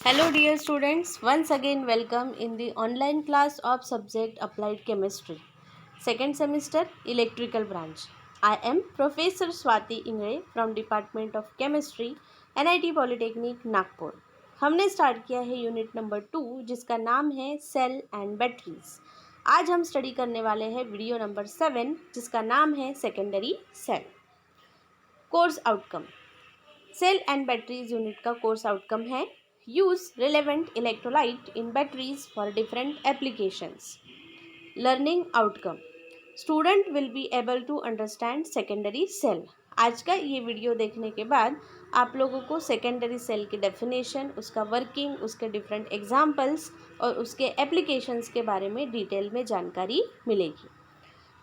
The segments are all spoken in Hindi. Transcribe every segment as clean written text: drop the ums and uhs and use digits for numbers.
Hello dear students, once again welcome in the online class of subject Applied Chemistry, second semester electrical branch. I am Professor Swati Ingre from Department of Chemistry, NIT Polytechnic Nagpur. हमने स्टार्ट किया है यूनिट नंबर 2 जिसका नाम है सेल एंड बैटरीज. आज हम स्टडी करने वाले हैं वीडियो नंबर 7 जिसका नाम है secondary cell. Course outcome. Cell and batteries unit का कोर्स आउटकम है use relevant electrolyte in batteries for different applications. Learning outcome. Student will be able to understand secondary cell. आज का ये वीडियो देखने के बाद आप लोगों को सेकेंडरी सेल की डेफिनेशन, उसका वर्किंग, उसके डिफरेंट एग्जाम्पल्स और उसके एप्लीकेशंस के बारे में डिटेल में जानकारी मिलेगी.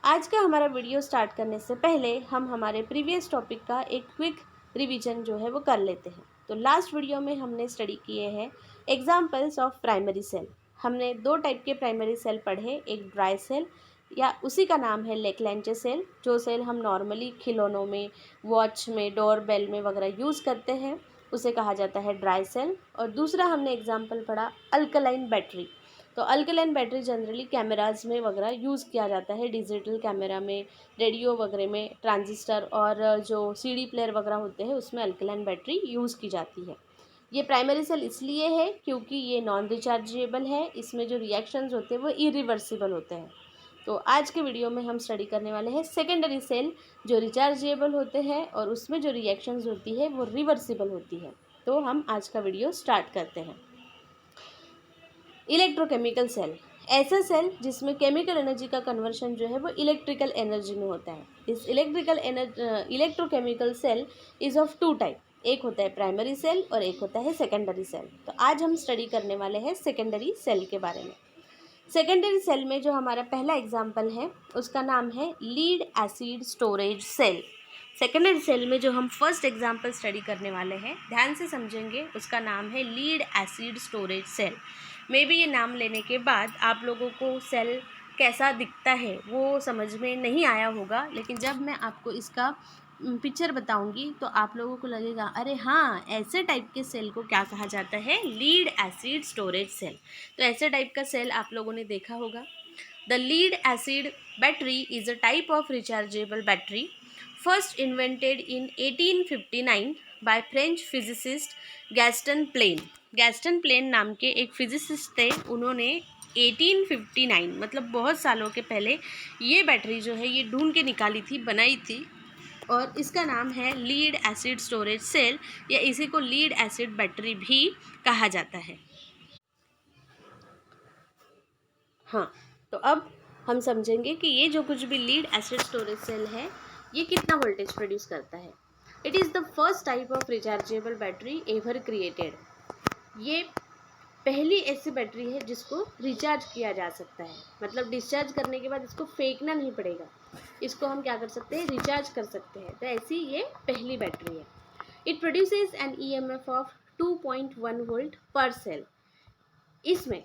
आज का हमारा वीडियो स्टार्ट करने से पहले हम हमारे प्रीवियस टॉपिक का एक क्विक रिवीजन जो है वो कर लेते हैं. तो लास्ट वीडियो में हमने स्टडी किए हैं एग्जाम्पल्स ऑफ प्राइमरी सेल. हमने दो टाइप के प्राइमरी सेल पढ़े, एक ड्राई सेल या उसी का नाम है लेक्लैंचे सेल, जो सेल हम नॉर्मली खिलौनों में, वॉच में, डोर बेल में वगैरह यूज़ करते हैं, उसे कहा जाता है ड्राई सेल. और दूसरा हमने एग्जाम्पल पढ़ा अल्कलाइन बैटरी. तो अल्कलाइन बैटरी जनरली कैमराज में वगैरह यूज़ किया जाता है, डिजिटल कैमरा में, रेडियो वगैरह में, ट्रांजिस्टर और जो सीडी प्लेयर वगैरह होते हैं उसमें अल्कलाइन बैटरी यूज़ की जाती है. ये प्राइमरी सेल इसलिए है क्योंकि ये नॉन रिचार्जेबल है, इसमें जो रिएक्शंस होते हैं वो इरिवर्सिबल होते हैं. तो आज के वीडियो में हम स्टडी करने वाले हैं सेकेंडरी सेल जो रिचार्जेबल होते हैं और उसमें जो रिएक्शंस होती है वो रिवर्सिबल होती है. तो हम आज का वीडियो स्टार्ट करते हैं. इलेक्ट्रोकेमिकल सेल, ऐसा सेल जिसमें केमिकल एनर्जी का कन्वर्शन जो है वो इलेक्ट्रिकल एनर्जी में होता है. इस electrochemical cell is of two type. एक होता है प्राइमरी सेल और एक होता है सेकेंडरी सेल. तो आज हम स्टडी करने वाले हैं सेकेंडरी सेल के बारे में. सेकेंडरी सेल में जो हमारा पहला एग्जाम्पल है उसका नाम है lead acid storage cell. Secondary cell में जो हम फर्स्ट एग्जाम्पल स्टडी करने वाले हैं, ध्यान से समझेंगे, उसका नाम है lead acid storage cell. May be ये नाम लेने के बाद आप लोगों को सेल कैसा दिखता है वो समझ में नहीं आया होगा, लेकिन जब मैं आपको इसका पिक्चर बताऊंगी तो आप लोगों को लगेगा अरे हाँ, ऐसे टाइप के सेल को क्या कहा जाता है, लीड एसिड स्टोरेज सेल. तो ऐसे टाइप का सेल आप लोगों ने देखा होगा. The lead acid battery is a type of rechargeable battery first invented in 1859 by French physicist Gaston Plante. Gaston Plante नाम के एक फिजिसिस्ट थे, उन्होंने 1859 मतलब बहुत सालों के पहले ये बैटरी जो है ये ढूंढ के निकाली थी, बनाई थी, और इसका नाम है लीड एसिड स्टोरेज सेल या इसी को लीड एसिड बैटरी भी कहा जाता है. हाँ, तो अब हम समझेंगे कि ये जो कुछ भी लीड एसिड स्टोरेज सेल है ये कितना वोल्टेज प्रोड्यूस करता है. It is the first type of rechargeable battery ever created. ये पहली ऐसी बैटरी है जिसको रिचार्ज किया जा सकता है, मतलब डिस्चार्ज करने के बाद इसको फेंकना नहीं पड़ेगा, इसको हम क्या कर सकते हैं, रिचार्ज कर सकते हैं. तो ऐसी ये पहली बैटरी है. It produces N EMF of 2.1 volt per cell. इसमें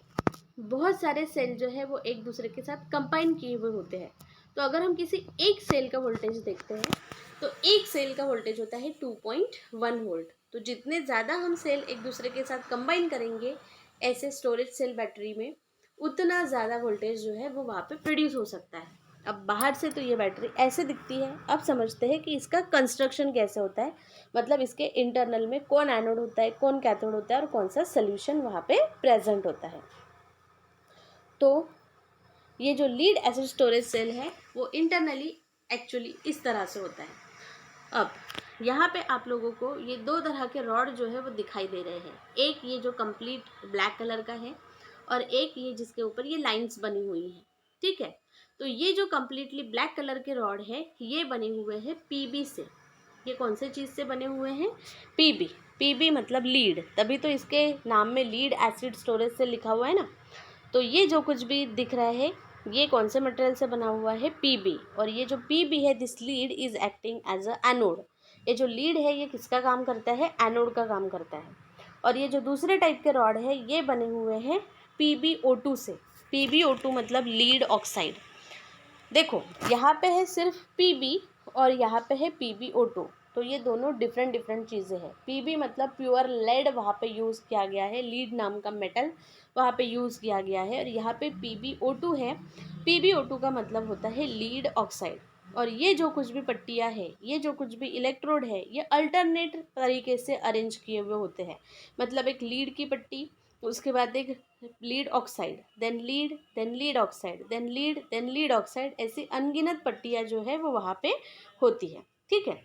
बहुत सारे सेल जो है वो एक दूसरे के साथ कंबाइन किए हुए होते हैं. तो अगर हम किसी एक सेल का वोल्टेज देखते हैं तो एक सेल का वोल्टेज होता है 2.1 वोल्ट. तो जितने ज़्यादा हम सेल एक दूसरे के साथ कंबाइन करेंगे ऐसे स्टोरेज सेल बैटरी में, उतना ज़्यादा वोल्टेज जो है वो वहाँ पे प्रोड्यूस हो सकता है. अब बाहर से तो ये बैटरी ऐसे दिखती है. अब समझते हैं कि इसका कंस्ट्रक्शन कैसे होता है, मतलब इसके इंटरनल में कौन एनोड होता है, कौन कैथोड होता है और कौन सा सोल्यूशन वहाँ पे प्रेजेंट होता है. तो ये जो लीड एसिड स्टोरेज सेल है वो इंटरनली एक्चुअली इस तरह से होता है. अब यहाँ पे आप लोगों को ये दो तरह के रॉड जो है वो दिखाई दे रहे हैं. एक ये जो कंप्लीट ब्लैक कलर का है और एक ये जिसके ऊपर ये लाइंस बनी हुई हैं. ठीक है, तो ये जो कंप्लीटली ब्लैक कलर के रॉड है ये बने हुए हैं पीबी से. ये कौन से चीज़ से बने हुए हैं, पीबी. पीबी मतलब लीड, तभी तो इसके नाम में लीड एसिड स्टोरेज से लिखा हुआ है ना. तो ये जो कुछ भी दिख रहा है ये कौन से मटेरियल से बना हुआ है, पीबी. और ये जो पीबी है, this lead is acting as a anode. ये जो लीड है ये किसका काम करता है, एनोड का काम करता है. और ये जो दूसरे टाइप के रॉड है ये बने हुए हैं PbO2 से. PbO2 मतलब लीड ऑक्साइड. देखो यहाँ पे है सिर्फ पीबी और यहाँ पे है PbO2. तो ये दोनों डिफरेंट डिफरेंट चीज़ें हैं। पीबी मतलब प्योर लेड वहाँ पे यूज़ किया गया है, लीड नाम का मेटल वहाँ पे यूज़ किया गया है। और यहाँ पे PbO2 है, PbO2 का मतलब होता है लीड ऑक्साइड। और ये जो कुछ भी पट्टियाँ है, ये जो कुछ भी इलेक्ट्रोड है, ये अल्टरनेट तरीके से अरेंज किए हुए होते हैं। मतलब एक लीड की पट्टी, उसके बाद एक lead oxide, then lead oxide, then lead oxide, ऐसी अनगिनत पट्टियाँ जो है वो वहाँ पे होती है। ठीक है।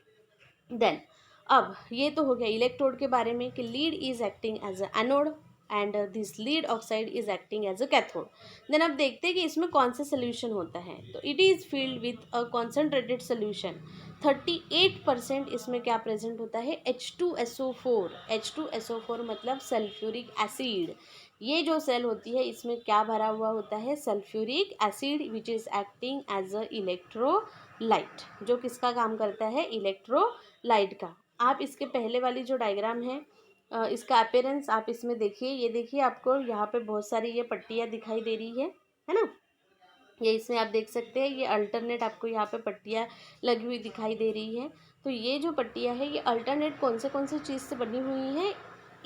देन अब ये तो हो गया इलेक्ट्रोड के बारे में कि lead is acting as a anode and this lead oxide is acting as a cathode. Then अब देखते हैं कि इसमें कौन सा सोल्यूशन होता है। तो it is filled with a concentrated solution. 38% इसमें क्या प्रेजेंट होता है, H2SO4। H2SO4 मतलब सल्फ्यूरिक एसिड। ये जो सेल होती है इसमें क्या भरा हुआ होता है, sulphuric acid which is acting as a electrolyte, जो किसका काम करता है, इलेक्ट्रोलाइट का। आप इसके पहले वाली जो डायग्राम है, इसका अपीयरेंस आप इसमें देखिए, ये देखिए आपको यहाँ पे बहुत सारी ये पट्टियाँ दिखाई दे रही है ना। ये इसमें आप देख सकते हैं, ये अल्टरनेट आपको यहाँ पे पट्टियाँ लगी हुई दिखाई दे रही है। तो ये जो पट्टियाँ है ये अल्टरनेट कौन से चीज़ से बनी हुई हैं,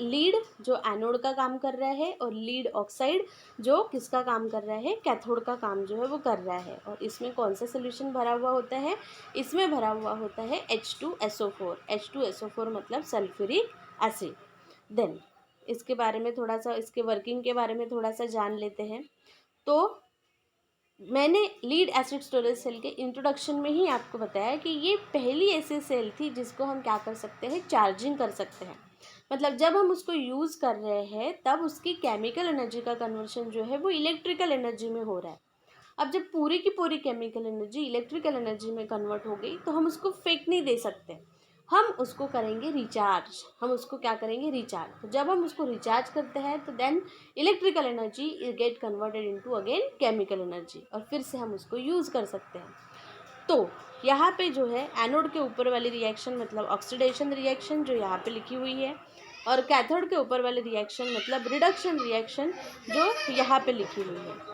लीड जो एनोड का काम कर रहा है, और लीड ऑक्साइड जो किसका काम कर रहा है, कैथोड का काम जो है वो कर रहा है। और इसमें कौन सा सोल्यूशन भरा हुआ होता है, इसमें भरा हुआ होता है H2SO4। H2SO4 मतलब सल्फ्यूरिक एसिड। देन इसके बारे में थोड़ा सा, इसके वर्किंग के बारे में थोड़ा सा जान लेते हैं। तो मैंने लीड एसिड स्टोरेज सेल के इंट्रोडक्शन में ही आपको बताया कि ये पहली ऐसी सेल थी जिसको हम क्या कर सकते हैं, चार्जिंग कर सकते हैं। मतलब जब हम उसको यूज़ कर रहे हैं तब उसकी केमिकल एनर्जी का कन्वर्शन जो है वो इलेक्ट्रिकल एनर्जी में हो रहा है। अब जब पूरी की पूरी केमिकल एनर्जी इलेक्ट्रिकल एनर्जी में कन्वर्ट हो गई तो हम उसको फेंक नहीं दे सकते, हम उसको करेंगे रिचार्ज। हम उसको क्या करेंगे, रिचार्ज। तो जब हम उसको रिचार्ज करते हैं तो then electrical energy get converted into again chemical energy, और फिर से हम उसको यूज़ कर सकते हैं। तो यहाँ पे जो है एनोड के ऊपर वाली रिएक्शन मतलब ऑक्सीडेशन रिएक्शन जो यहाँ पे लिखी हुई है, और कैथोड के ऊपर वाली रिएक्शन मतलब रिडक्शन रिएक्शन जो यहाँ पे लिखी हुई है।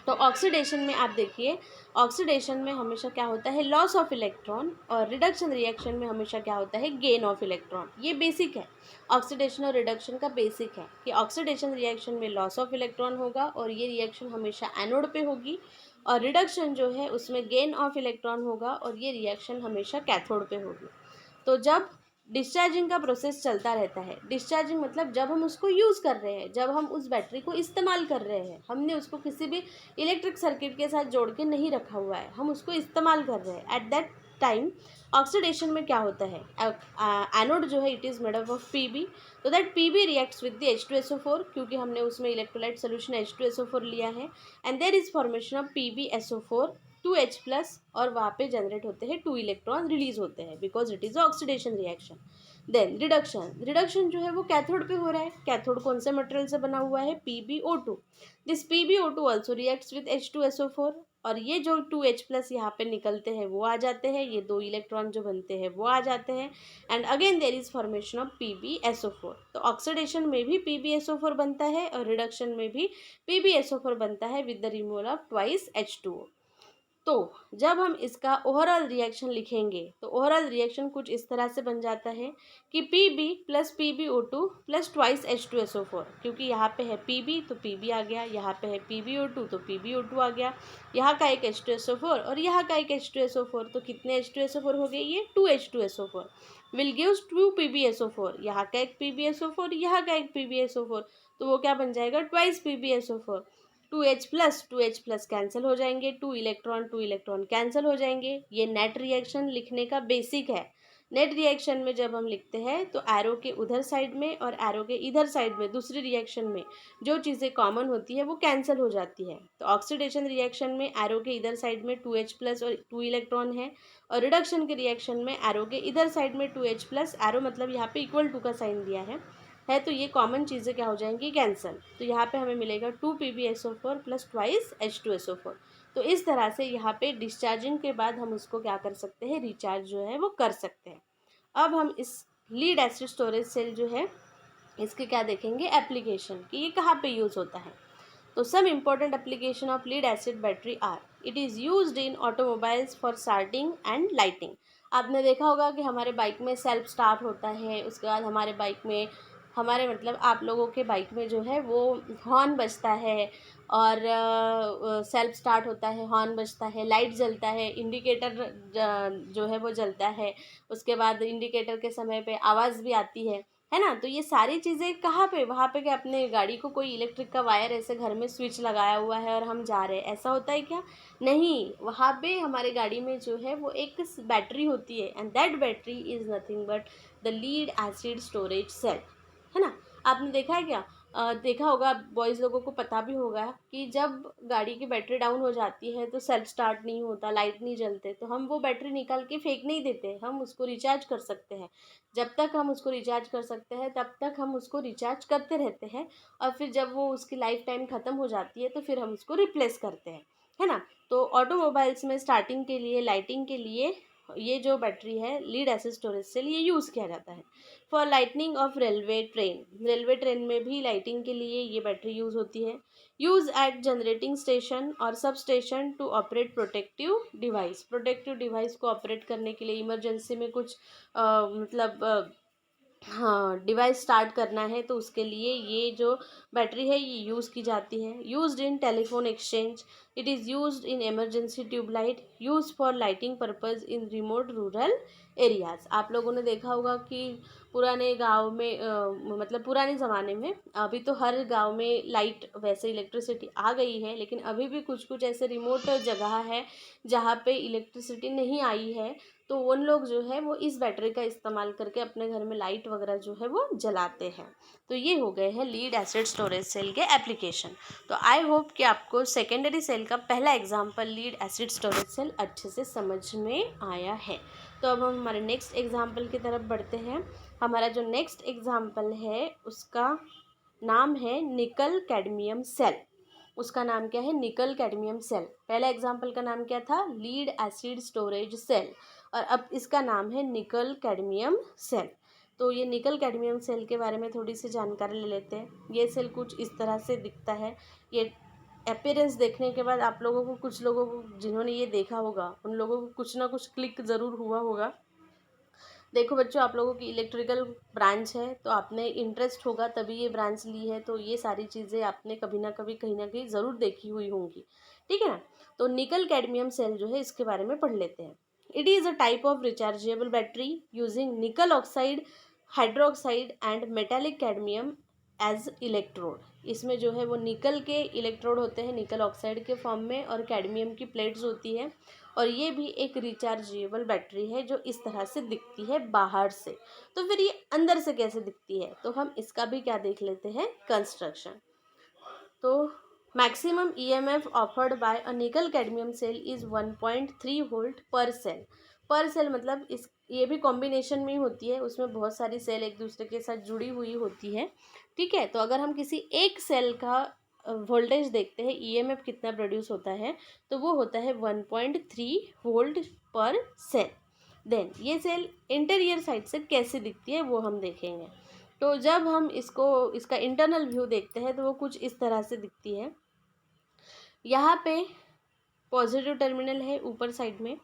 तो ऑक्सीडेशन में आप देखिए, ऑक्सीडेशन में हमेशा क्या होता है, लॉस ऑफ इलेक्ट्रॉन, और रिडक्शन रिएक्शन में हमेशा क्या होता है, गेन ऑफ इलेक्ट्रॉन। ये बेसिक है, ऑक्सीडेशन और रिडक्शन का बेसिक है कि ऑक्सीडेशन रिएक्शन में लॉस ऑफ इलेक्ट्रॉन होगा और ये रिएक्शन हमेशा एनोड पे होगी, और रिडक्शन जो है उसमें गेन ऑफ इलेक्ट्रॉन होगा और ये रिएक्शन हमेशा कैथोड पे होगी। तो जब डिस्चार्जिंग का प्रोसेस चलता रहता है, डिस्चार्जिंग मतलब जब हम उसको यूज़ कर रहे हैं, जब हम उस बैटरी को इस्तेमाल कर रहे हैं, हमने उसको किसी भी इलेक्ट्रिक सर्किट के साथ जोड़ के नहीं रखा हुआ है, हम उसको इस्तेमाल कर रहे हैं, एट दैट टाइम ऑक्सीडेशन में क्या होता है, एनोड जो है it is made up of PB. तो that PB reacts with the H2SO4, क्योंकि हमने उसमें इलेक्ट्रोलाइट सोल्यूशन H2SO4 लिया है, and there is formation of PbSO4 2H plus, और वहाँ पे जनरेट होते हैं 2 इलेक्ट्रॉन रिलीज होते हैं because it is oxidation reaction. Then reduction, reduction जो है वो कैथोड पे हो रहा है। कैथोड कौन से मटेरियल से बना हुआ है, PbO2। This PbO2 also reacts with H2SO4, और ये जो 2H प्लस यहाँ पे निकलते हैं वो आ जाते हैं, ये 2 इलेक्ट्रॉन जो बनते हैं वो आ जाते हैं, and again there is formation of PbSO4। तो ऑक्सीडेशन में भी PbSO4 बनता है और रिडक्शन में भी PbSO4 बनता है with the removal of twice H2O। तो जब हम इसका ओवरऑल रिएक्शन लिखेंगे तो ओवरऑल रिएक्शन कुछ इस तरह से बन जाता है कि Pb plus PbO2 plus twice H2SO4, क्योंकि यहाँ पे है Pb तो Pb आ गया, यहाँ पे है PbO2 तो PbO2 आ गया, यहाँ का एक H2SO4 और यहाँ का एक H2SO4, तो कितने H2SO4 हो गए, ये 2H2SO4 विल गिव्स 2 PbSO4। यहाँ का एक PbSO4, यहाँ का एक PbSO4, तो वो क्या बन जाएगा, twice PbSO4। 2H plus cancel हो जाएंगे, 2 इलेक्ट्रॉन कैंसिल हो जाएंगे। ये नेट रिएक्शन लिखने का बेसिक है। नेट रिएक्शन में जब हम लिखते हैं तो एरो के उधर साइड में और एरो के इधर साइड में दूसरी रिएक्शन में जो चीज़ें कॉमन होती है वो कैंसिल हो जाती है। तो ऑक्सीडेशन रिएक्शन में एरो के इधर साइड में 2H प्लस और 2 इलेक्ट्रॉन है, और रिडक्शन के रिएक्शन में एरो के इधर साइड में 2H प्लस, एरो मतलब यहाँ पे इक्वल टू का साइन दिया है, तो ये कॉमन चीज़ें क्या हो जाएंगी, कैंसिल। तो यहाँ पे हमें मिलेगा 2 PbSO4 प्लस ट्वाइस H2SO4। तो इस तरह से यहाँ पे डिस्चार्जिंग के बाद हम उसको क्या कर सकते हैं, रिचार्ज जो है वो कर सकते हैं। अब हम इस लीड एसिड स्टोरेज सेल जो है इसके क्या देखेंगे, एप्लीकेशन कि ये कहाँ पे यूज़ होता है। तो some important application of lead acid battery are, it is used in automobiles for starting and lighting। आपने देखा होगा कि हमारे बाइक में सेल्फ स्टार्ट होता है, उसके बाद हमारे बाइक में हमारे मतलब आप लोगों के बाइक में जो है वो हॉर्न बजता है और सेल्फ स्टार्ट होता है, हॉर्न बजता है, लाइट जलता है, इंडिकेटर जो है वो जलता है, उसके बाद इंडिकेटर के समय पे आवाज़ भी आती है ना। तो ये सारी चीज़ें कहाँ पे, वहाँ पे कि अपने गाड़ी को कोई इलेक्ट्रिक का वायर ऐसे घर में स्विच लगाया हुआ है और हम जा रहे हैं, ऐसा होता है क्या? नहीं, वहाँ पे हमारे गाड़ी में जो है वो एक बैटरी होती है and that battery is nothing but the lead acid storage cell, है ना। आपने देखा है क्या? देखा होगा, बॉयज़ लोगों को पता भी होगा कि जब गाड़ी की बैटरी डाउन हो जाती है तो सेल्फ स्टार्ट नहीं होता, लाइट नहीं जलते, तो हम वो बैटरी निकाल के फेंक नहीं देते, हम उसको रिचार्ज कर सकते हैं। जब तक हम उसको रिचार्ज कर सकते हैं तब तक हम उसको रिचार्ज करते रहते हैं, और फिर जब वो उसकी लाइफ टाइम ख़त्म हो जाती है तो फिर हम उसको रिप्लेस करते हैं, है ना। तो ऑटोमोबाइल्स में स्टार्टिंग के लिए, लाइटिंग के लिए ये जो बैटरी है लीड एसिड स्टोरेज सेल, ये यूज़ किया जाता है। For lightning of railway train में भी लाइटिंग के लिए ये बैटरी यूज़ होती है। यूज़ एट जनरेटिंग स्टेशन और substation to operate protective device को ऑपरेट करने के लिए, इमरजेंसी में कुछ हाँ डिवाइस स्टार्ट करना है तो उसके लिए ये जो बैटरी है ये यूज़ की जाती है। Used in telephone exchange, it is used in emergency tube light, use for lighting purpose in remote rural areas. आप लोगों ने देखा होगा कि पुराने गांव में मतलब पुराने ज़माने में, अभी तो हर गांव में लाइट वैसे इलेक्ट्रिसिटी आ गई है, लेकिन अभी भी कुछ कुछ ऐसे रिमोट जगह है जहाँ पे इलेक्ट्रिसिटी नहीं आई है, तो उन लोग जो है वो इस बैटरी का इस्तेमाल करके अपने घर में लाइट वगैरह जो है वो जलाते हैं। तो ये हो गए हैं लीड एसिड स्टोरेज सेल के एप्लीकेशन। तो आई होप कि आपको सेकेंडरी सेल का पहला example lead acid storage cell अच्छे से समझ में आया है। तो अब हम हमारे नेक्स्ट एग्जाम्पल की तरफ बढ़ते हैं। हमारा जो नेक्स्ट एग्जाम्पल है उसका नाम है निकल कैडमियम सेल। उसका नाम क्या है? Nickel cadmium cell. पहला एग्जाम्पल का नाम क्या था? लीड एसिड स्टोरेज सेल, और अब इसका नाम है निकल कैडमियम सेल। तो ये निकल कैडमियम सेल के बारे में थोड़ी सी जानकारी ले लेते हैं। ये सेल कुछ इस तरह से दिखता है। ये अपीयरेंस देखने के बाद आप लोगों को, कुछ लोगों को जिन्होंने ये देखा होगा उन लोगों को कुछ ना कुछ क्लिक ज़रूर हुआ होगा। देखो बच्चों, आप लोगों की इलेक्ट्रिकल ब्रांच है तो आपने इंटरेस्ट होगा तभी ये ब्रांच ली है, तो ये सारी चीज़ें आपने कभी ना कभी कहीं ना कहीं ज़रूर देखी हुई होंगी, ठीक है ना। तो निकल कैडमियम सेल जो है इसके बारे में पढ़ लेते हैं। It is a type of rechargeable battery using nickel oxide, hydroxide and metallic cadmium as electrode. इसमें जो है वो निकल के इलेक्ट्रोड होते हैं निकल ऑक्साइड के फॉर्म में, और कैडमियम की प्लेट्स होती है, और ये भी एक रिचार्जेबल बैटरी है जो इस तरह से दिखती है बाहर से। तो फिर ये अंदर से कैसे दिखती है, तो हम इसका भी क्या देख लेते हैं, कंस्ट्रक्शन। तो maximum EMF offered by a nickel cadmium cell is 1.3 volt per cell. Per cell मतलब इस ये भी कॉम्बिनेशन में ही होती है, उसमें बहुत सारी सेल एक दूसरे के साथ जुड़ी हुई होती है, ठीक है। तो अगर हम किसी एक सेल का वोल्टेज देखते हैं, ईएमएफ कितना प्रोड्यूस होता है, तो वो होता है 1.3 वोल्ट पर सेल। देन ये सेल इंटीरियर साइड से कैसे दिखती है वो हम देखेंगे। तो जब हम इसका इंटरनल व्यू देखते हैं तो वो कुछ इस तरह से दिखती है। यहाँ पे पॉजिटिव टर्मिनल है ऊपर साइड में,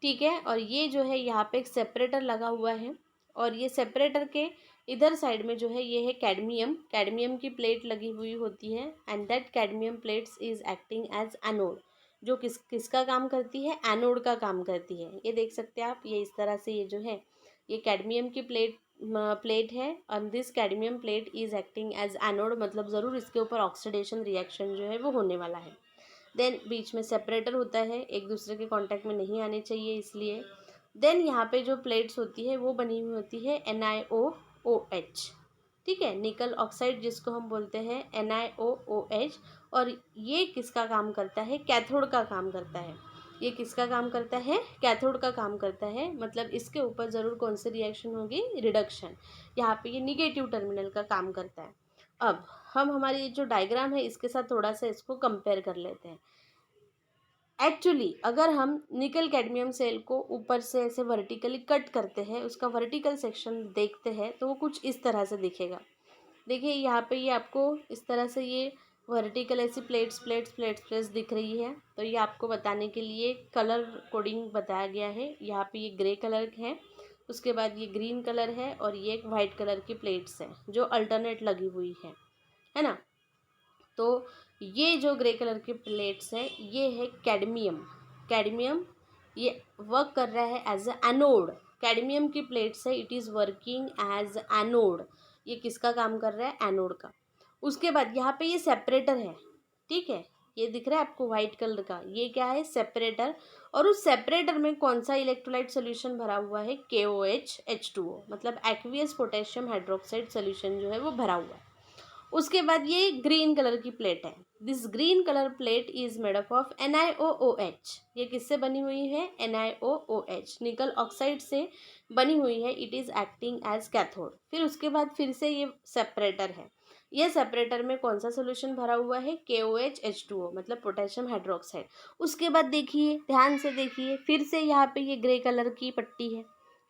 ठीक है, और ये जो है यहाँ पे एक सेपरेटर लगा हुआ है, और ये सेपरेटर के इधर साइड में जो है ये है कैडमियम की प्लेट लगी हुई होती है, and that cadmium plates is acting as anode. जो किसका काम करती है? एनोड का काम करती है। ये देख सकते हैं आप, ये इस तरह से ये जो है ये कैडमियम की प्लेट है, और this cadmium plate is acting as anode, मतलब ज़रूर इसके ऊपर ऑक्सीडेशन रिएक्शन जो है वो होने वाला है। देन बीच में सेपरेटर होता है, एक दूसरे के कांटेक्ट में नहीं आने चाहिए इसलिए। देन यहाँ पे जो प्लेट्स होती है वो बनी हुई होती है NiOOH, ठीक है, निकल ऑक्साइड जिसको हम बोलते हैं NiOOH। और ये किसका काम करता है? कैथोड का काम करता है। ये किसका काम करता है? कैथोड का काम करता है, मतलब इसके ऊपर ज़रूर कौन सी रिएक्शन होगी? रिडक्शन। यहाँ पे ये निगेटिव टर्मिनल का काम करता है। अब हम हमारी जो डायग्राम है इसके साथ थोड़ा सा इसको कंपेयर कर लेते हैं। एक्चुअली अगर हम निकल कैडमियम सेल को ऊपर से ऐसे वर्टिकली कट करते हैं, उसका वर्टिकल सेक्शन देखते हैं, तो वो कुछ इस तरह से दिखेगा। देखिए यहाँ पे ये आपको इस तरह से ये वर्टिकल ऐसी प्लेट्स प्लेट्स प्लेट्स प्लेट्स दिख रही है। तो ये आपको बताने के लिए कलर कोडिंग बताया गया है। यहाँ पे ये ग्रे कलर है, उसके बाद ये ग्रीन कलर है और ये एक वाइट कलर की प्लेट्स है जो अल्टरनेट लगी हुई है ना। तो ये जो ग्रे कलर की प्लेट्स है ये है कैडमियम। कैडमियम ये वर्क कर रहा है एज अ एनोड। कैडमियम की प्लेट्स है, it is working as anode. ये किसका काम कर रहा है? एनोड का। उसके बाद यहाँ पे ये सेपरेटर है, ठीक है, ये दिख रहा है आपको वाइट कलर का, ये क्या है? सेपरेटर। और उस सेपरेटर में कौन सा इलेक्ट्रोलाइट सोल्यूशन भरा हुआ है? KOH H2O, मतलब एक्वियस पोटेशियम हाइड्रोक्साइड सोल्यूशन जो है वो भरा हुआ है। उसके बाद ये ग्रीन कलर की प्लेट है। This green colour plate is made up of NiOOH। ये किससे बनी हुई है? NiOOH, निकल ऑक्साइड से बनी हुई है। It is acting as cathode. फिर उसके बाद फिर से ये सेपरेटर है। ये सेपरेटर में कौन सा सोल्यूशन भरा हुआ है? KOH H2O, मतलब पोटेशियम हाइड्रोक्साइड। उसके बाद देखिए, ध्यान से देखिए, फिर से यहाँ पे ये ग्रे कलर की पट्टी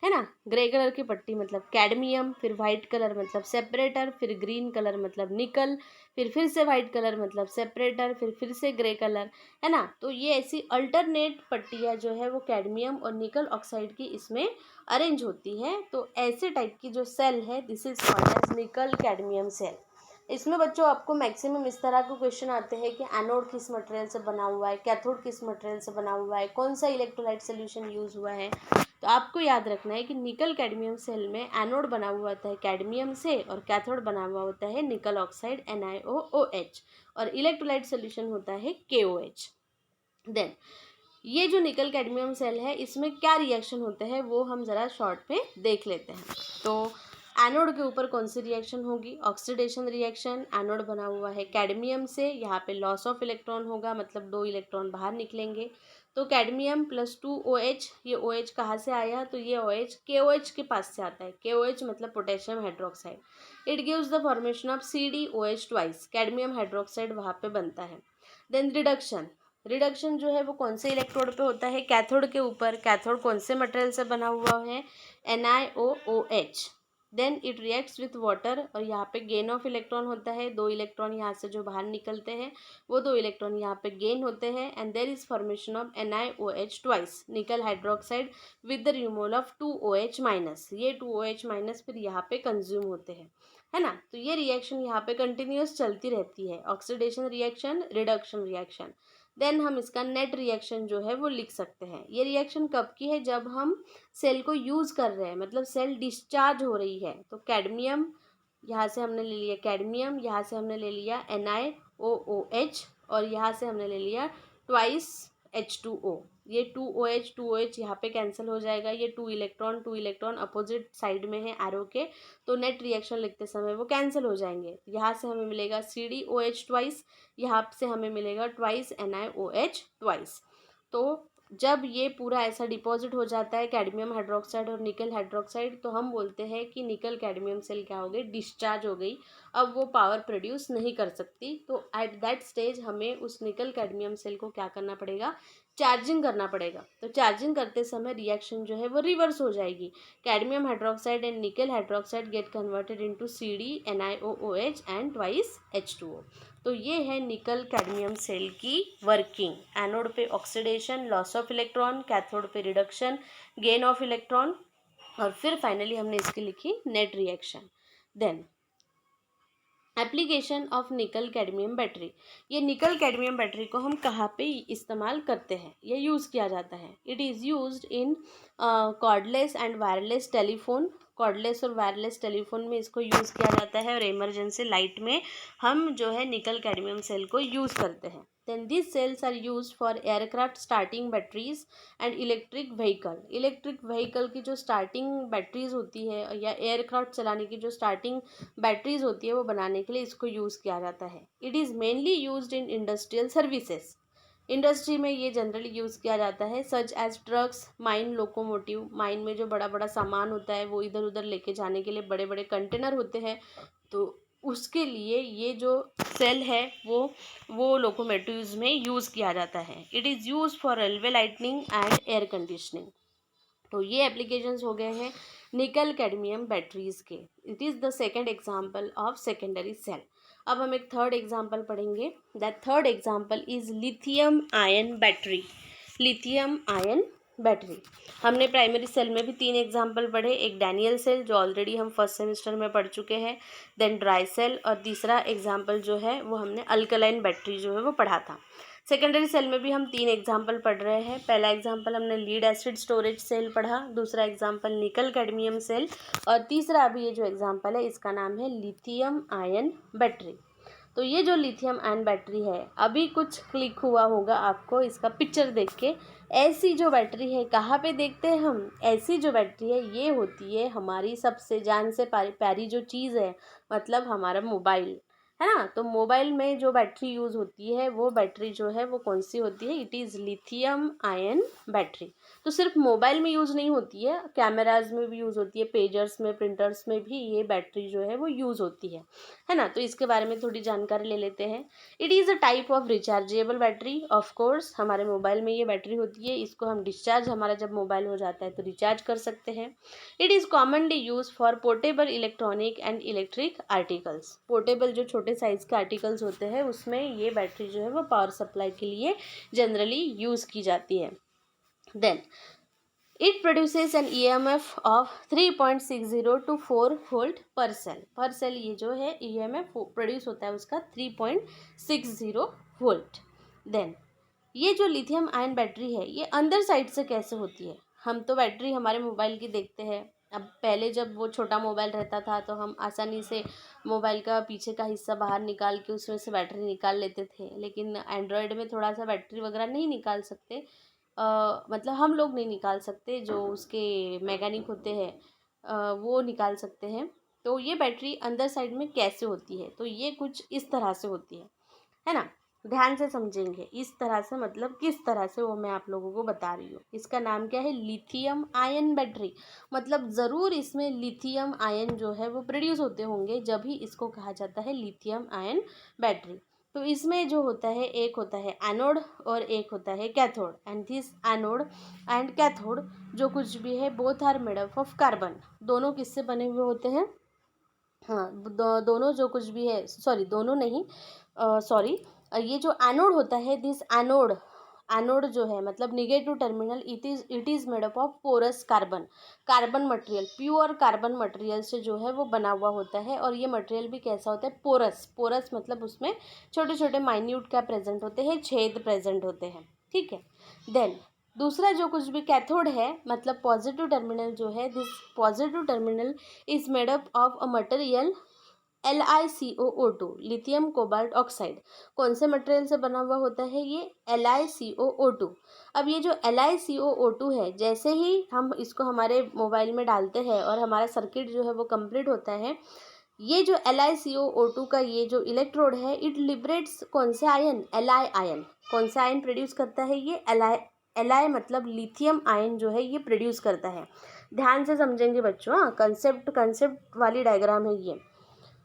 है ना। ग्रे कलर की पट्टी मतलब कैडमियम, फिर वाइट कलर मतलब सेपरेटर, फिर ग्रीन कलर मतलब निकल, फिर से वाइट कलर मतलब सेपरेटर, फिर से ग्रे कलर, है ना। तो ये ऐसी अल्टरनेट पट्टियाँ जो है वो कैडमियम और निकल ऑक्साइड की इसमें अरेंज होती है। तो ऐसे टाइप की जो सेल है, this is called as nickel cadmium cell. इसमें बच्चों आपको मैक्सिमम इस तरह के क्वेश्चन आते हैं कि एनोड किस मटेरियल से बना हुआ है, कैथोड किस मटेरियल से बना हुआ है, कौन सा इलेक्ट्रोलाइट सोल्यूशन यूज हुआ है। तो आपको याद रखना है कि निकल कैडमियम सेल में एनोड बना हुआ होता है कैडमियम से और कैथोड बना हुआ होता है निकल ऑक्साइड NiOOH, और इलेक्ट्रोलाइट सोल्यूशन होता है KOH। देन ये जो निकल कैडमियम सेल है इसमें क्या रिएक्शन होते हैं वो हम ज़रा शॉर्ट में देख लेते हैं। तो एनोड के ऊपर कौन सी रिएक्शन होगी? Oxidation reaction. एनोड बना हुआ है कैडमियम से, यहाँ पे लॉस ऑफ इलेक्ट्रॉन होगा, मतलब 2 इलेक्ट्रॉन बाहर निकलेंगे। तो कैडमियम प्लस 2OH, ये OH कहाँ से आया? तो ये OH KOH के पास से आता है। KOH मतलब potassium hydroxide. It gives the formation of CdOH twice, cadmium hydroxide वहाँ पे बनता है। Then reduction. रिडक्शन जो है वो कौन से इलेक्ट्रोड पे होता है? कैथोड के ऊपर। कैथोड कौन से मटेरियल से बना हुआ है? NiOOH। Then it reacts with water, और यहाँ पे गेन ऑफ इलेक्ट्रॉन होता है। 2 इलेक्ट्रॉन यहाँ से जो बाहर निकलते हैं वो 2 इलेक्ट्रॉन यहाँ पे गेन होते हैं, and there is formation of NiOH twice, nickel hydroxide with the removal of 2OH minus. ये 2OH माइनस फिर यहाँ पे कंज्यूम होते हैं, है ना। तो ये रिएक्शन यहाँ पे कंटिन्यूस चलती रहती है, oxidation reaction, reduction reaction. Then हम इसका नेट रिएक्शन जो है वो लिख सकते हैं। ये रिएक्शन कब की है? जब हम सेल को यूज़ कर रहे हैं, मतलब सेल डिस्चार्ज हो रही है। तो कैडमियम यहाँ से हमने ले लिया, कैडमियम यहाँ से हमने ले लिया NiOOH, और यहाँ से हमने ले लिया ट्वाइस H2O। ये 2OH यहाँ पे कैंसिल हो जाएगा। ये 2 इलेक्ट्रॉन अपोजिट साइड में है एरो के, तो नेट रिएक्शन लिखते समय वो कैंसिल हो जाएंगे। यहाँ से हमें मिलेगा CdOH ट्वाइस, यहाँ से हमें मिलेगा ट्वाइस NiOH ट्वाइस। तो जब ये पूरा ऐसा डिपॉजिट हो जाता है कैडमियम हाइड्रोक्साइड और निकल हाइड्रोक्साइड, तो हम बोलते हैं कि निकल कैडमियम सेल क्या हो गई? डिस्चार्ज हो गई। अब वो पावर प्रोड्यूस नहीं कर सकती। तो एट दैट स्टेज हमें उस निकल कैडमियम सेल को क्या करना पड़ेगा? चार्जिंग करना पड़ेगा। तो चार्जिंग करते समय रिएक्शन जो है वो रिवर्स हो जाएगी। Cadmium hydroxide and nickel hydroxide get converted into CD NiOOH and twice H2O। तो ये है निकल कैडमियम सेल की वर्किंग। एनोड पे oxidation, loss of electron, cathode पे रिडक्शन, गेन ऑफ इलेक्ट्रॉन, और फिर फाइनली हमने इसकी लिखी net reaction. Then application of nickel cadmium battery. ये निकल कैडमियम बैटरी को हम कहाँ पे इस्तेमाल करते हैं? ये यूज़ किया जाता है। It is used in cordless and wireless telephone. Cordless और वायरलेस टेलीफोन में इसको यूज़ किया जाता है, और इमरजेंसी लाइट में हम जो है निकल कैडमियम सेल को यूज़ करते हैं। Then this cells are use for aircraft starting batteries and electric vehicle. Electric vehicle की जो स्टार्टिंग बैटरीज होती है, या एयरक्राफ्ट चलाने की जो स्टार्टिंग बैटरीज होती है, वो बनाने के लिए इसको यूज़ किया जाता है। It is mainly used in industrial services. Industry में ये जनरली यूज़ किया जाता है, such as trucks, mine, locomotive. Mine में जो बड़ा बड़ा सामान होता है वो इधर उधर लेके जाने के लिए बड़े बड़े कंटेनर होते हैं, तो उसके लिए ये जो सेल है वो लोकोमोटिव्स में यूज़ किया जाता है। It is use for railway lightning and air conditioning. तो ये एप्लीकेशंस हो गए हैं निकल कैडमियम बैटरीज के। It is the second example of secondary cell. अब हम एक थर्ड एग्जाम्पल पढ़ेंगे। That third example is lithium ion battery. Lithium ion battery, हमने प्राइमरी सेल में भी 3 एग्जाम्पल पढ़े। एक डैनियल सेल जो ऑलरेडी हम फर्स्ट सेमेस्टर में पढ़ चुके हैं, देन ड्राई सेल, और तीसरा एग्जाम्पल जो है वो हमने अल्कलाइन बैटरी जो है वो पढ़ा था। सेकेंडरी सेल में भी हम 3 एग्जाम्पल पढ़ रहे हैं। पहला एग्जाम्पल हमने लीड एसिड स्टोरेज सेल पढ़ा, दूसरा एग्जाम्पल निकल कैडमियम सेल, और तीसरा अभी ये जो एग्जाम्पल है इसका नाम है लिथियम आयन बैटरी। तो ये जो लिथियम आयन बैटरी है, अभी कुछ क्लिक हुआ होगा आपको इसका पिक्चर देख के। ऐसी जो बैटरी है कहाँ पे देखते हैं हम? ऐसी जो बैटरी है ये होती है हमारी सबसे जान से प्यारी जो चीज़ है, मतलब हमारा मोबाइल, है ना। तो मोबाइल में जो बैटरी यूज़ होती है वो बैटरी जो है वो कौन सी होती है? It is lithium ion battery. तो सिर्फ मोबाइल में यूज़ नहीं होती है, कैमराज में भी यूज़ होती है, पेजर्स में, प्रिंटर्स में भी ये बैटरी जो है वो यूज़ होती है ना। तो इसके बारे में थोड़ी जानकारी ले लेते हैं। It is a type of rechargeable battery. Of course हमारे मोबाइल में ये बैटरी होती है, इसको हम डिस्चार्ज, हमारा जब मोबाइल हो जाता है तो रिचार्ज कर सकते हैं। It is commonly use for portable electronic and electric articles. Portable जो छोटे साइज़ के आर्टिकल्स होते हैं उसमें ये बैटरी जो है वो पावर सप्लाई के लिए जनरली यूज़ की जाती है। Then it produces an EMF of 3.60 to 4 volt per cell। पर सेल ये जो है EMF प्रोड्यूस होता है उसका 3.60 वोल्ट। देन ये जो लिथियम आयन बैटरी है ये अंदर साइड से कैसे होती है? हम तो बैटरी हमारे मोबाइल की देखते हैं। अब पहले जब वो छोटा मोबाइल रहता था तो हम आसानी से मोबाइल का पीछे का हिस्सा बाहर निकाल के उसमें से बैटरी निकाल लेते थे, लेकिन एंड्रॉयड में थोड़ा सा बैटरी वगैरह नहीं निकाल सकते। मतलब हम लोग नहीं निकाल सकते, जो उसके मैकेनिक होते हैं वो निकाल सकते हैं। तो ये बैटरी अंदर साइड में कैसे होती है? तो ये कुछ इस तरह से होती है ना। ध्यान से समझेंगे, इस तरह से मतलब किस तरह से, वो मैं आप लोगों को बता रही हूँ। इसका नाम क्या है? Lithium ion battery. मतलब ज़रूर इसमें लिथियम आयन जो है वो प्रोड्यूस होते होंगे, जब ही इसको कहा जाता है लिथियम आयन बैटरी। तो इसमें जो होता है, एक होता है एनोड और एक होता है cathode, and this anode and cathode जो कुछ भी है both are made up of carbon. दोनों किससे बने हुए होते हैं? हाँ, दोनों जो कुछ भी है, सॉरी दोनों नहीं, सॉरी, ये जो एनोड होता है, दिस एनोड, एनोड जो है मतलब negative terminal, it is made up of porous carbon. Carbon material, pure carbon material से जो है वो बना हुआ होता है। और ये मटेरियल भी कैसा होता है? पोरस। पोरस मतलब उसमें छोटे छोटे माइन्यूट क्या प्रेजेंट होते हैं? छेद प्रेजेंट होते हैं, ठीक है। देन दूसरा जो कुछ भी कैथोड है, मतलब पॉजिटिव टर्मिनल जो है, this positive terminal is made up of a material LiCOO2, lithium cobalt oxide. कौन से मटेरियल से बना हुआ होता है ये? LiCOO2। अब ये जो LiCOO2 है, जैसे ही हम इसको हमारे मोबाइल में डालते हैं और हमारा सर्किट जो है वो कंप्लीट होता है, ये जो LiCOO2 का ये जो इलेक्ट्रोड है, इट लिबरेट्स कौन से आयन? Li ion. कौन सा आयन प्रोड्यूस करता है ये? Li मतलब लिथियम आयन जो है ये प्रोड्यूस करता है। ध्यान से समझेंगे बच्चों, हाँ, कंसेप्ट वाली डायग्राम है ये।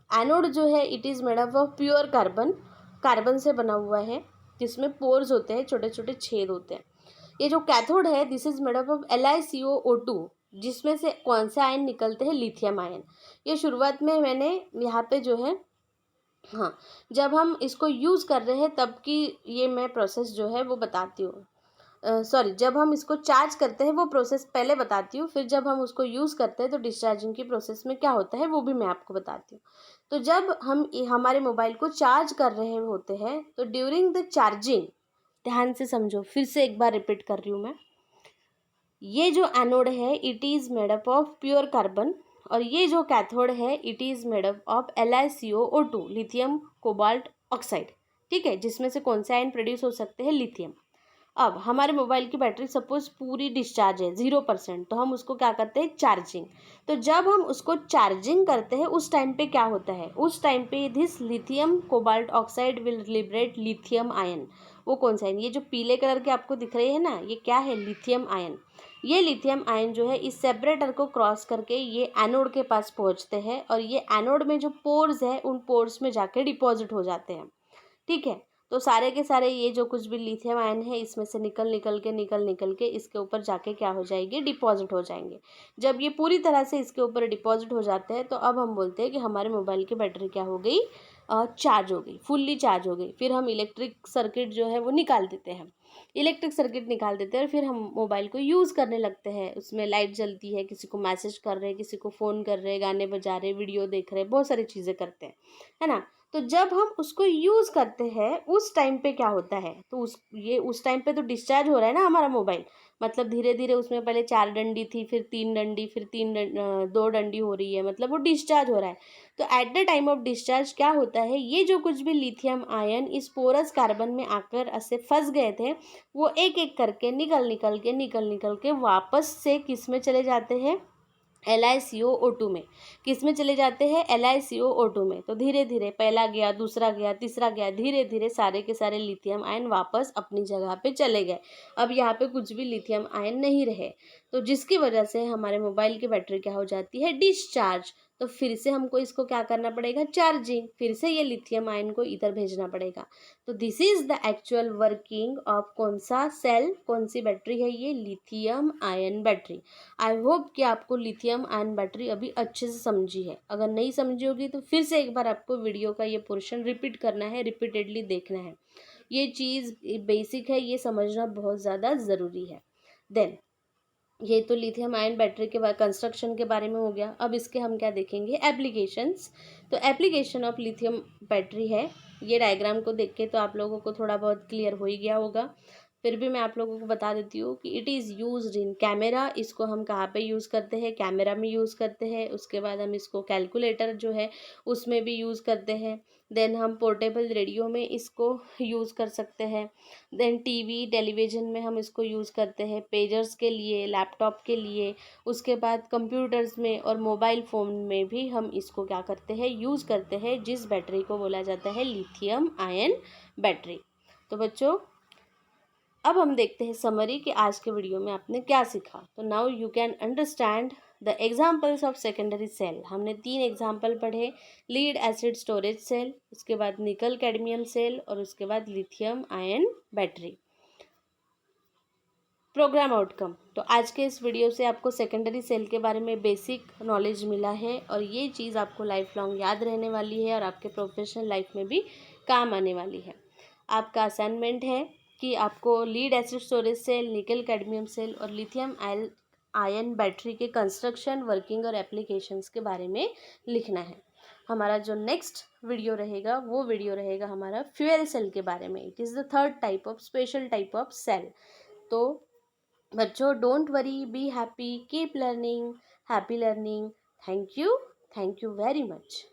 एनोड जो है it is made up of pure carbon, carbon से बना हुआ है, जिसमें पोर्स होते हैं, छोटे छोटे छेद होते हैं। ये जो कैथोड है, this is made up of LiCOO2, जिसमें से कौन से आयन निकलते हैं? Lithium ion. ये शुरुआत में मैंने यहाँ पे जो है, हाँ, जब हम इसको यूज़ कर रहे हैं तब की ये मैं प्रोसेस जो है वो बताती हूँ। सॉरी, जब हम इसको चार्ज करते हैं वो प्रोसेस पहले बताती हूँ, फिर जब हम उसको यूज़ करते हैं तो डिस्चार्जिंग की प्रोसेस में क्या होता है वो भी मैं आपको बताती हूँ। तो जब हम हमारे मोबाइल को चार्ज कर रहे होते हैं तो ड्यूरिंग द चार्जिंग, ध्यान से समझो, फिर से एक बार रिपीट कर रही हूँ मैं। ये जो एनोड है it is made up of pure carbon, और ये जो कैथोड है it is made up of LiCOO2, lithium cobalt oxide, ठीक है, जिसमें से कौन से आयन प्रोड्यूस हो सकते हैं? लिथियम। अब हमारे मोबाइल की बैटरी सपोज पूरी डिस्चार्ज है 0%, तो हम उसको क्या करते हैं? चार्जिंग। तो जब हम उसको चार्जिंग करते हैं उस टाइम पे क्या होता है? उस टाइम पे this lithium cobalt oxide will liberate lithium ion. वो कौन सा आयन? ये जो पीले कलर के आपको दिख रहे हैं ना, ये क्या है? Lithium ion. ये लिथियम आयन जो है इस सेपरेटर को क्रॉस करके ये एनोड के पास पहुंचते हैं, और ये एनोड में जो पोर्स है उन पोर्स में जाके डिपॉजिट हो जाते हैं, ठीक है। तो सारे के सारे ये जो कुछ भी लिथियम आयन है इसमें से निकल के इसके ऊपर जाके क्या हो जाएगी, डिपॉजिट हो जाएंगे। जब ये पूरी तरह से इसके ऊपर डिपॉजिट हो जाते हैं तो अब हम बोलते हैं कि हमारे मोबाइल की बैटरी क्या हो गई, चार्ज हो गई, फुल्ली चार्ज हो गई। फिर हम इलेक्ट्रिक सर्किट जो है वो निकाल देते हैं, इलेक्ट्रिक सर्किट निकाल देते हैं और फिर हम मोबाइल को यूज़ करने लगते हैं। उसमें लाइट जलती है, किसी को मैसेज कर रहे हैं, किसी को फ़ोन कर रहे हैं, गाने बजा रहे हैं, वीडियो देख रहे हैं, बहुत सारी चीज़ें करते हैं, है ना। तो जब हम उसको यूज़ करते हैं उस टाइम पे क्या होता है, तो उस टाइम पे तो डिस्चार्ज हो रहा है ना हमारा मोबाइल। मतलब धीरे धीरे उसमें पहले 4 डंडी थी, फिर 3 डंडी, फिर 2 डंडी हो रही है, मतलब वो डिस्चार्ज हो रहा है। तो at the time of discharge क्या होता है, ये जो कुछ भी लिथियम आयन इस पोरस कार्बन में आकर ऐसे फंस गए थे, वो एक एक करके निकल के वापस से किस में चले जाते हैं, LiCO2 में। किस में चले जाते हैं, LiCO2 में। तो धीरे धीरे पहला गया, दूसरा गया, तीसरा गया, धीरे धीरे सारे के सारे लिथियम आयन वापस अपनी जगह पे चले गए। अब यहाँ पे कुछ भी लिथियम आयन नहीं रहे, तो जिसकी वजह से हमारे मोबाइल की बैटरी क्या हो जाती है, डिस्चार्ज। तो फिर से हमको इसको क्या करना पड़ेगा, चार्जिंग, फिर से ये लिथियम आयन को इधर भेजना पड़ेगा। तो this is the actual working of कौन सा सेल, कौन सी बैटरी है, ये लिथियम आयन बैटरी। आई होप कि आपको लिथियम आयन बैटरी अभी अच्छे से समझी है। अगर नहीं समझी होगी तो फिर से एक बार आपको वीडियो का ये पोर्शन रिपीट करना है, रिपीटेडली देखना है। ये चीज़ बेसिक है, ये समझना बहुत ज़्यादा ज़रूरी है। देन ये तो लिथियम आयन बैटरी के बाद कंस्ट्रक्शन के बारे में हो गया। अब इसके हम क्या देखेंगे, एप्लीकेशंस। तो एप्लीकेशन ऑफ लिथियम बैटरी है, ये डायग्राम को देख के तो आप लोगों को थोड़ा बहुत क्लियर हो ही गया होगा। फिर भी मैं आप लोगों को बता देती हूँ कि it is used in camera. इसको हम कहाँ पे यूज़ करते हैं, कैमरा में यूज़ करते हैं। उसके बाद हम इसको कैलकुलेटर जो है उसमें भी यूज़ करते हैं। देन हम पोर्टेबल रेडियो में इसको यूज़ कर सकते हैं। देन टीवी टेलीविज़न में हम इसको यूज़ करते हैं, पेजर्स के लिए, लैपटॉप के लिए। उसके बाद कंप्यूटर्स में और मोबाइल फ़ोन में भी हम इसको क्या करते हैं, यूज़ करते हैं, जिस बैटरी को बोला जाता है लिथियम आयन बैटरी। तो बच्चों अब हम देखते हैं समरी कि आज के वीडियो में आपने क्या सीखा। तो now you can understand the examples of secondary cell. हमने 3 एग्जाम्पल पढ़े, लीड एसिड स्टोरेज सेल, उसके बाद निकल कैडमियम सेल और उसके बाद lithium ion battery. Program outcome, तो आज के इस वीडियो से आपको सेकेंडरी सेल के बारे में बेसिक नॉलेज मिला है और ये चीज़ आपको लाइफ लॉन्ग याद रहने वाली है और आपके प्रोफेशनल लाइफ में भी काम आने वाली है। आपका असाइनमेंट है कि आपको lead acid storage cell, nickel cadmium cell और लिथियम आयन बैटरी के कंस्ट्रक्शन, वर्किंग और एप्लीकेशंस के बारे में लिखना है। हमारा जो नेक्स्ट वीडियो रहेगा वो वीडियो रहेगा हमारा फ्यूएल सेल के बारे में। It is the third type of special type of cell. तो बच्चों don't worry, be happy, keep learning, happy learning. Thank you very much.